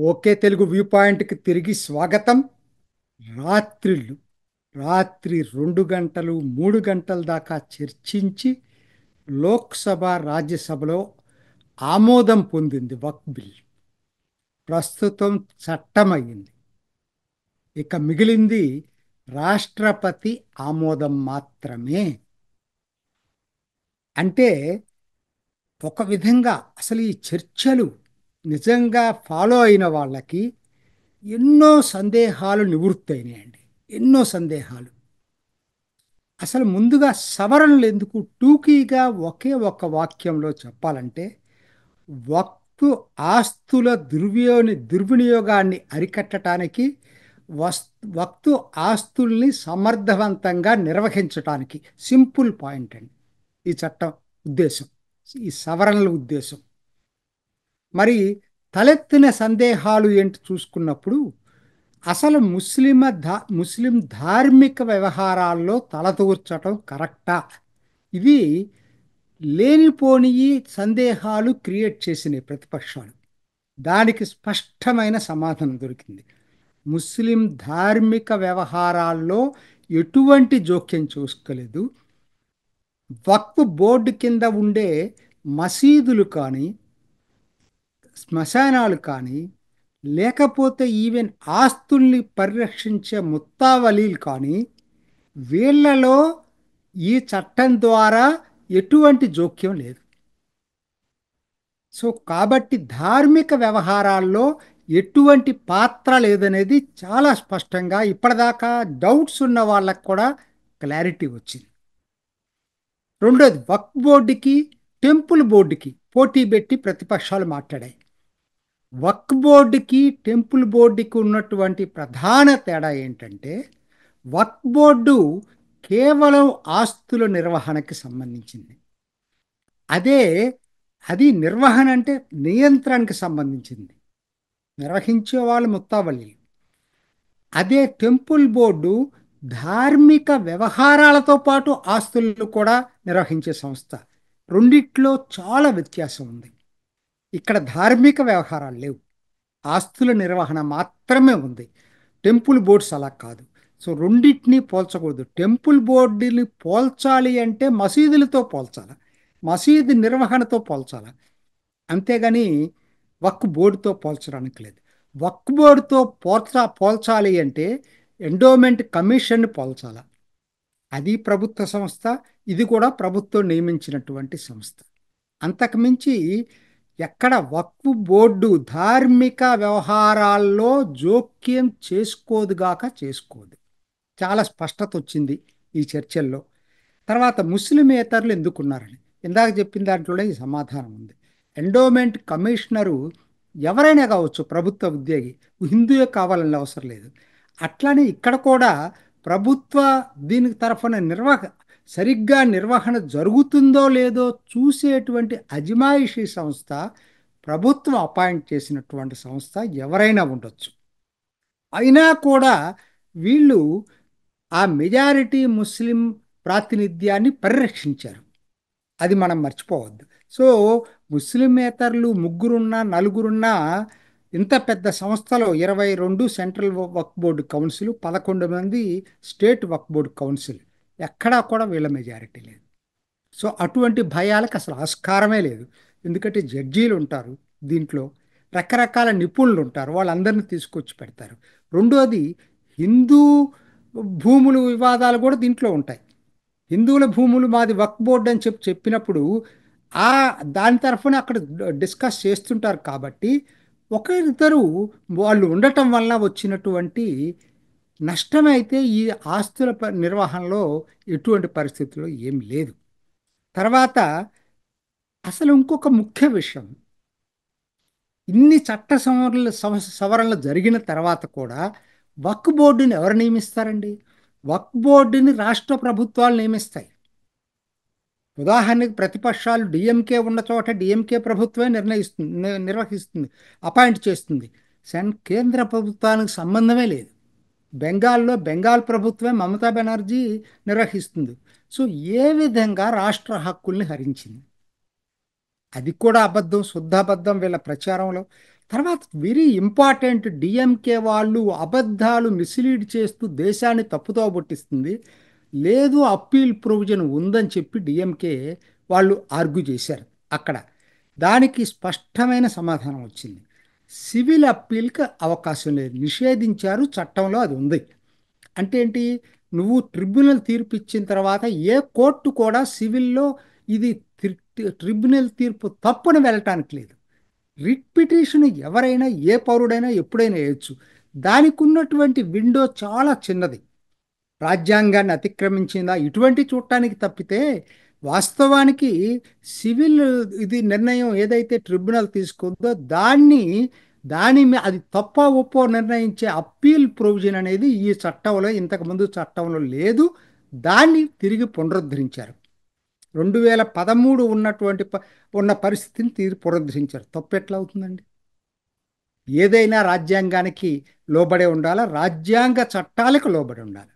Okay Telugu view పాయింట్కి తిరిగి స్వాగతం. రాత్రిళ్ళు రాత్రి 2 గంటలు 3 గంటల దాకా చర్చించి లోక్సభ రాజ్యసభలో ఆమోదం పొందింది వక్ఫ్ బిల్. ప్రస్తుతం చట్టమయ్యింది. ఇక మిగిలింది రాష్ట్రపతి ఆమోదం మాత్రమే. అంటే ఒక విధంగా అసలు ఈ చర్చలు నిజంగా ఫాలో అయిన వాళ్ళకి ఎన్నో సందేహాలు నివృత్తయినాయండి. ఎన్నో సందేహాలు. అసలు ముందుగా సవరణలు ఎందుకు టూకీగా ఒకే ఒక వాక్యంలో చెప్పాలంటే, వక్ఫ్ ఆస్తుల దుర్వినియోగాన్ని అరికట్టడానికి, వస్ వక్ఫ్ ఆస్తుల్ని సమర్థవంతంగా నిర్వహించటానికి. సింపుల్ పాయింట్ అండి ఈ చట్టం ఉద్దేశం, ఈ సవరణల ఉద్దేశం. మరి తలెత్తిన సందేహాలు ఏంటి చూసుకున్నప్పుడు, అసలు ముస్లిం ధార్మిక వ్యవహారాల్లో తలదూర్చటం కరెక్టా? ఇవి లేనిపోని సందేహాలు క్రియేట్ చేసినాయి ప్రతిపక్షాలు. దానికి స్పష్టమైన సమాధానం దొరికింది. ముస్లిం ధార్మిక వ్యవహారాల్లో ఎటువంటి జోక్యం చూసుకోలేదు. వక్ఫ్ బోర్డు కింద ఉండే మసీదులు కానీ, శ్మశానాలు కానీ, లేకపోతే ఈవెన్ ఆస్తుల్ని పరిరక్షించే ముత్తావలీలు కానీ, వీళ్ళలో ఈ చట్టం ద్వారా ఎటువంటి జోక్యం లేదు. సో కాబట్టి ధార్మిక వ్యవహారాల్లో ఎటువంటి పాత్ర లేదనేది చాలా స్పష్టంగా ఇప్పటిదాకా డౌట్స్ ఉన్న వాళ్ళకు కూడా క్లారిటీ వచ్చింది. రెండోది, వక్ఫ్ బోర్డుకి టెంపుల్ బోర్డుకి పోటీ పెట్టి ప్రతిపక్షాలు మాట్లాడాయి. వక్ఫ్ బోర్డుకి టెంపుల్ బోర్డుకి ఉన్నటువంటి ప్రధాన తేడా ఏంటంటే, వక్ఫ్ బోర్డు కేవలం ఆస్తుల నిర్వహణకి సంబంధించింది. అదే అది నిర్వహణ అంటే నియంత్రణకి సంబంధించింది. నిర్వహించే వాళ్ళు ముత్తావల్లి. అదే టెంపుల్ బోర్డు ధార్మిక వ్యవహారాలతో పాటు ఆస్తులను కూడా నిర్వహించే సంస్థ. రెండిట్లో చాలా వ్యత్యాసం ఉంది. ఇక్కడ ధార్మిక వ్యవహారాలు లేవు, ఆస్తుల నిర్వహణ మాత్రమే ఉంది. టెంపుల్ బోర్డ్స్ అలా కాదు. సో రెండింటినీ పోల్చకూడదు. టెంపుల్ బోర్డుని పోల్చాలి అంటే మసీదులతో పోల్చాలి, మసీదు నిర్వహణతో పోల్చాలి. అంతేగాని వక్ఫ్ బోర్డుతో పోల్చడానికి లేదు. వక్ఫ్ బోర్డుతో పోల్చాలి అంటే ఎండోమెంట్ కమిషన్ పోల్చాలి. అది ప్రభుత్వ సంస్థ, ఇది కూడా ప్రభుత్వం నియమించినటువంటి సంస్థ. అంతకుమించి ఎక్కడ వక్ఫ్ బోర్డు ధార్మిక వ్యవహారాల్లో జోక్యం చేసుకోదుగాక చేసుకోదు. చాలా స్పష్టత వచ్చింది ఈ చర్చల్లో. తర్వాత ముస్లిమేతరులు ఎందుకున్నారని ఇందాక చెప్పిన దాంట్లోనే ఈ సమాధానం ఉంది. ఎండోమెంట్ కమిషనరు ఎవరైనా కావచ్చు, ప్రభుత్వ ఉద్యోగి, హిందువే కావాలని అవసరం లేదు. అట్లానే ఇక్కడ కూడా ప్రభుత్వ దీనికి తరఫున సరిగ్గా నిర్వహణ జరుగుతుందో లేదో చూసేటువంటి అజమాయిషీ సంస్థ ప్రభుత్వం అపాయింట్ చేసినటువంటి సంస్థ ఎవరైనా ఉండొచ్చు. అయినా కూడా వీళ్ళు ఆ మెజారిటీ ముస్లిం ప్రాతినిధ్యాన్ని పరిరక్షించారు. అది మనం మర్చిపోవద్దు. సో ముస్లిమేతరులు ముగ్గురున్నా నలుగురున్నా ఇంత పెద్ద సంస్థలో 22 సెంట్రల్ వక్ఫ్ బోర్డు కౌన్సిల్, 11 మంది స్టేట్ వక్ఫ్ బోర్డు కౌన్సిల్, ఎక్కడా కూడా వీళ్ళ మెజారిటీ లేదు. సో అటువంటి భయాలకు అసలు ఆస్కారమే లేదు. ఎందుకంటే జడ్జీలు ఉంటారు దీంట్లో, రకరకాల నిపుణులు ఉంటారు, వాళ్ళందరినీ తీసుకొచ్చి పెడతారు. రెండోది, హిందూ భూములు వివాదాలు కూడా దీంట్లో ఉంటాయి. హిందువుల భూములు మాది వక్ఫ్ బోర్డు అని చెప్పినప్పుడు ఆ దాని తరఫున అక్కడ డిస్కస్ చేస్తుంటారు. కాబట్టి ఒకరిద్దరు వాళ్ళు ఉండటం వల్ల వచ్చినటువంటి నష్టమైతే ఈ ఆస్తుల నిర్వహణలో ఎటువంటి పరిస్థితుల్లో ఏం లేదు. తర్వాత అసలు ఇంకొక ముఖ్య విషయం, ఇన్ని చట్ట సవరణలు జరిగిన తర్వాత కూడా వక్ఫ్ బోర్డుని ఎవరు నియమిస్తారండి? వక్ఫ్ బోర్డుని రాష్ట్ర ప్రభుత్వాలు నియమిస్తాయి. ఉదాహరణకి ప్రతిపక్షాలు డిఎంకే ఉన్న చోట డిఎంకే ప్రభుత్వమే నిర్వహిస్తుంది, అపాయింట్ చేస్తుంది. కేంద్ర ప్రభుత్వానికి సంబంధమే లేదు. బెంగాల్లో బెంగాల్ ప్రభుత్వమే మమతా బెనర్జీ నిర్వహిస్తుంది. సో ఏ విధంగా రాష్ట్ర హక్కుల్ని హరించింది? అది కూడా అబద్ధం, శుద్ధ అబద్ధం వీళ్ళ ప్రచారంలో. తర్వాత వెరీ ఇంపార్టెంట్, డిఎంకే వాళ్ళు అబద్ధాలు మిస్లీడ్ చేస్తూ దేశాన్ని తప్పుతో పట్టిస్తుంది. లేదు, అప్పీల్ ప్రొవిజన్ ఉందని చెప్పి డిఎంకే వాళ్ళు ఆర్గ్యూ చేశారు అక్కడ. దానికి స్పష్టమైన సమాధానం వచ్చింది. సివిల్ అప్పీల్కి అవకాశం లేదు, నిషేధించారు, చట్టంలో అది ఉంది. అంటే ఏంటి? నువ్వు ట్రిబ్యునల్ తీర్పు ఇచ్చిన తర్వాత ఏ కోర్టు కూడా సివిల్లో ఇది ట్రిబ్యునల్ తీర్పు తప్పుని వెళ్ళటానికి లేదు. రిట్ పిటిషన్ ఎవరైనా ఏ పౌరుడైనా ఎప్పుడైనా వేయచ్చు. దానికి ఉన్నటువంటి విండో చాలా చిన్నది. రాజ్యాంగాన్ని అతిక్రమించిందా ఇటువంటి చూడటానికి తప్పితే, వాస్తవానికి సివిల్ ఇది నిర్ణయం ఏదైతే ట్రిబ్యునల్ తీసుకుందో అది తప్ప ఒప్పో నిర్ణయించే అప్పీల్ ప్రొవిజన్ అనేది ఈ చట్టంలో, ఇంతకుముందు చట్టంలో లేదు. దాన్ని తిరిగి పునరుద్ధరించారు. 2013 ఉన్న పరిస్థితిని పునరుద్ధరించారు. తప్పు ఎట్లా అవుతుందండి? ఏదైనా రాజ్యాంగానికి లోబడే ఉండాలా, రాజ్యాంగ చట్టాలకు లోబడి ఉండాలి.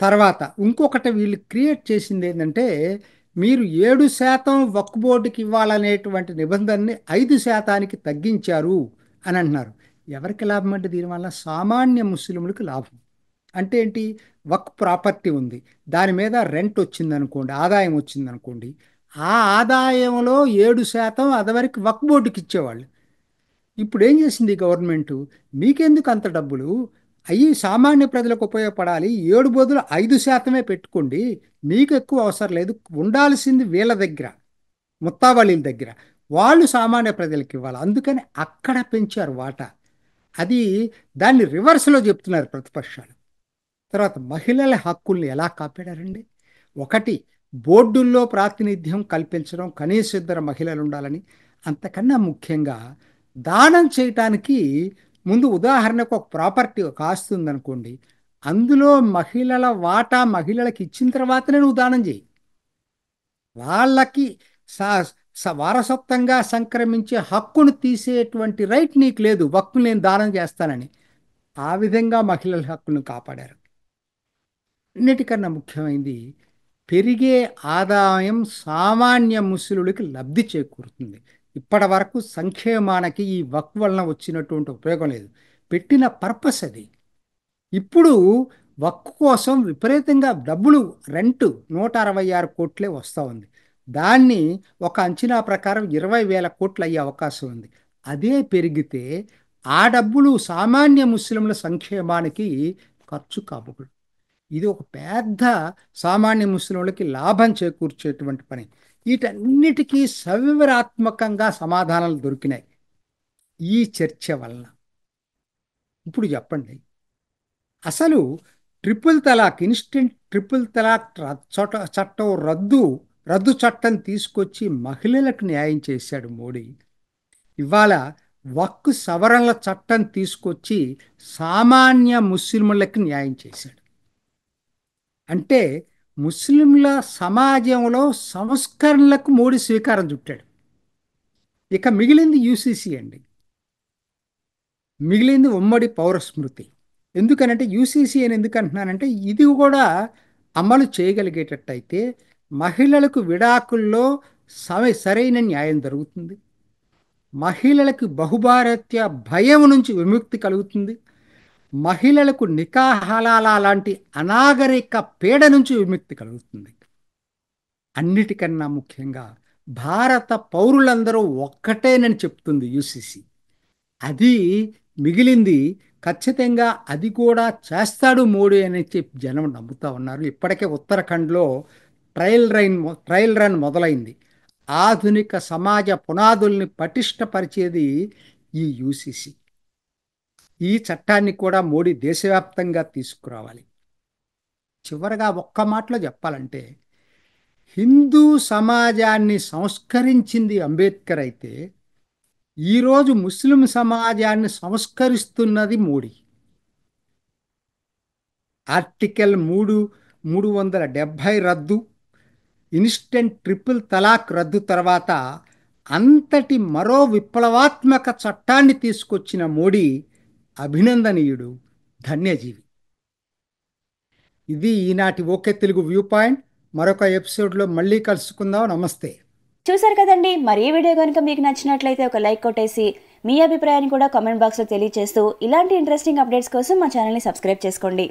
తర్వాత ఇంకొకటి వీళ్ళు క్రియేట్ చేసింది ఏంటంటే, మీరు 7% వక్ఫ్ బోర్డుకి ఇవ్వాలనేటువంటి నిబంధనని 5%కి తగ్గించారు అని అంటున్నారు. ఎవరికి లాభం అంటే దీనివల్ల సామాన్య ముస్లింలకు లాభం. అంటే ఏంటి? వక్ఫ్ ప్రాపర్టీ ఉంది, దాని మీద రెంట్ వచ్చిందనుకోండి, ఆదాయం వచ్చిందనుకోండి, ఆ ఆదాయంలో 7% అదివరకు వక్ఫ్ బోర్డుకి ఇచ్చేవాళ్ళు. ఇప్పుడు ఏం చేసింది గవర్నమెంట్? మీకెందుకు అంత డబ్బులు, అవి సామాన్య ప్రజలకు ఉపయోగపడాలి, 7 బదులు 5% పెట్టుకోండి, మీకు ఎక్కువ అవసరం లేదు, ఉండాల్సింది వీళ్ళ దగ్గర, ముత్తావళీల దగ్గర, వాళ్ళు సామాన్య ప్రజలకు ఇవ్వాలి. అందుకని అక్కడ పెంచారు వాటా. అది దాన్ని రివర్స్లో చెప్తున్నారు ప్రతిపక్షాలు. తర్వాత మహిళల హక్కుల్ని ఎలా కాపాడారండి? ఒకటి, బోర్డుల్లో ప్రాతినిధ్యం కల్పించడం, కనీస ఇద్దరు మహిళలు ఉండాలని. అంతకన్నా ముఖ్యంగా దానం చేయటానికి ముందు, ఉదాహరణకు ఒక ప్రాపర్టీ, ఒక ఆస్తి ఉందనుకోండి, అందులో మహిళల వాటా మహిళలకు ఇచ్చిన తర్వాతనే నువ్వు దానం చేయి. వాళ్ళకి వారసత్వంగా సంక్రమించే హక్కును తీసేటువంటి రైట్ నీకు లేదు, వక్ఫ్ నేను దానం చేస్తానని. ఆ విధంగా మహిళల హక్కులను కాపాడారు. అన్నిటికన్నా ముఖ్యమైనది, పెరిగే ఆదాయం సామాన్య ముస్లింలకు లబ్ధి చేకూరుతుంది. ఇప్పటి వరకు సంక్షేమానికి ఈ వక్ఫ్ వలన వచ్చినటువంటి ఉపయోగం లేదు. పెట్టిన పర్పస్ అది. ఇప్పుడు వక్ఫ్ కోసం విపరీతంగా డబ్బులు, రెంటు 166 కోట్లే వస్తూ ఉంది. దాన్ని ఒక అంచనా ప్రకారం 20,000 కోట్లు అయ్యే అవకాశం ఉంది. అదే పెరిగితే ఆ డబ్బులు సామాన్య ముస్లింల సంక్షేమానికి ఖర్చు కాబోదు. ఇది ఒక పెద్ద సామాన్య ముస్లింలకి లాభం చేకూర్చేటువంటి పని. వీటన్నిటికీ సవివరాత్మకంగా సమాధానాలు దొరికినాయి ఈ చర్చ వలన. ఇప్పుడు చెప్పండి, అసలు ట్రిపుల్ తలాక్, ఇన్స్టెంట్ ట్రిపుల్ తలాక్ చట్టం రద్దు చట్టం తీసుకొచ్చి మహిళలకు న్యాయం చేశాడు మోడీ. ఇవాళ వక్ఫ్ సవరణల చట్టం తీసుకొచ్చి సామాన్య ముస్లింలకు న్యాయం చేశాడు. అంటే ముస్లింల సమాజంలో సంస్కరణలకు మోడీ స్వీకారం చుట్టాడు. ఇక మిగిలింది యూసీసీ అండి, మిగిలింది ఉమ్మడి పౌరస్మృతి. ఎందుకనంటే యూసీసీ అని ఎందుకు అంటున్నానంటే, ఇది కూడా అమలు చేయగలిగేటట్టయితే మహిళలకు విడాకుల్లో సరైన న్యాయం జరుగుతుంది, మహిళలకు బహుభారత్య భయం నుంచి విముక్తి కలుగుతుంది, మహిళలకు నికా హలాలా లాంటి అనాగరిక పీడ నుంచి విముక్తి కలుగుతుంది. అన్నిటికన్నా ముఖ్యంగా భారత పౌరులందరూ ఒక్కటేనని చెప్తుంది యూసీసీ. అది మిగిలింది ఖచ్చితంగా అది కూడా చేస్తాడు మోడీ అని చెప్పి జనం నమ్ముతా ఉన్నారు. ఇప్పటికే ఉత్తరాఖండ్లో ట్రయల్ రన్ మొదలైంది. ఆధునిక సమాజ పునాదుల్ని పటిష్టపరిచేది ఈ యూసీసీ. ఈ చట్టాన్ని కూడా మోడీ దేశవ్యాప్తంగా తీసుకురావాలి. చివరగా ఒక్క మాటలో చెప్పాలంటే, హిందూ సమాజాన్ని సంస్కరించింది అంబేద్కర్ అయితే, ఈరోజు ముస్లిం సమాజాన్ని సంస్కరిస్తున్నది మోడీ. ఆర్టికల్ 370 రద్దు, ఇన్స్టెంట్ ట్రిపుల్ తలాక్ రద్దు తర్వాత అంతటి మరో విప్లవాత్మక చట్టాన్ని తీసుకొచ్చిన మోడీ అభినందనీయుడు, ధన్యజీవి. ఇది ఈనాటి ఓకే తెలుగు వ్యూ పాయింట్. మరొక ఎపిసోడ్లో మళ్ళీ కలుసుకుందాం. నమస్తే. చూసారు కదండి, మరి ఈ వీడియో కనుక మీకు నచ్చినట్లయితే ఒక లైక్ కొట్టేసి మీ అభిప్రాయాన్ని కూడా కామెంట్ బాక్స్లో తెలియజేస్తూ ఇలాంటి ఇంట్రెస్టింగ్ అప్డేట్స్ కోసం మా ఛానల్ని సబ్స్క్రైబ్ చేసుకోండి.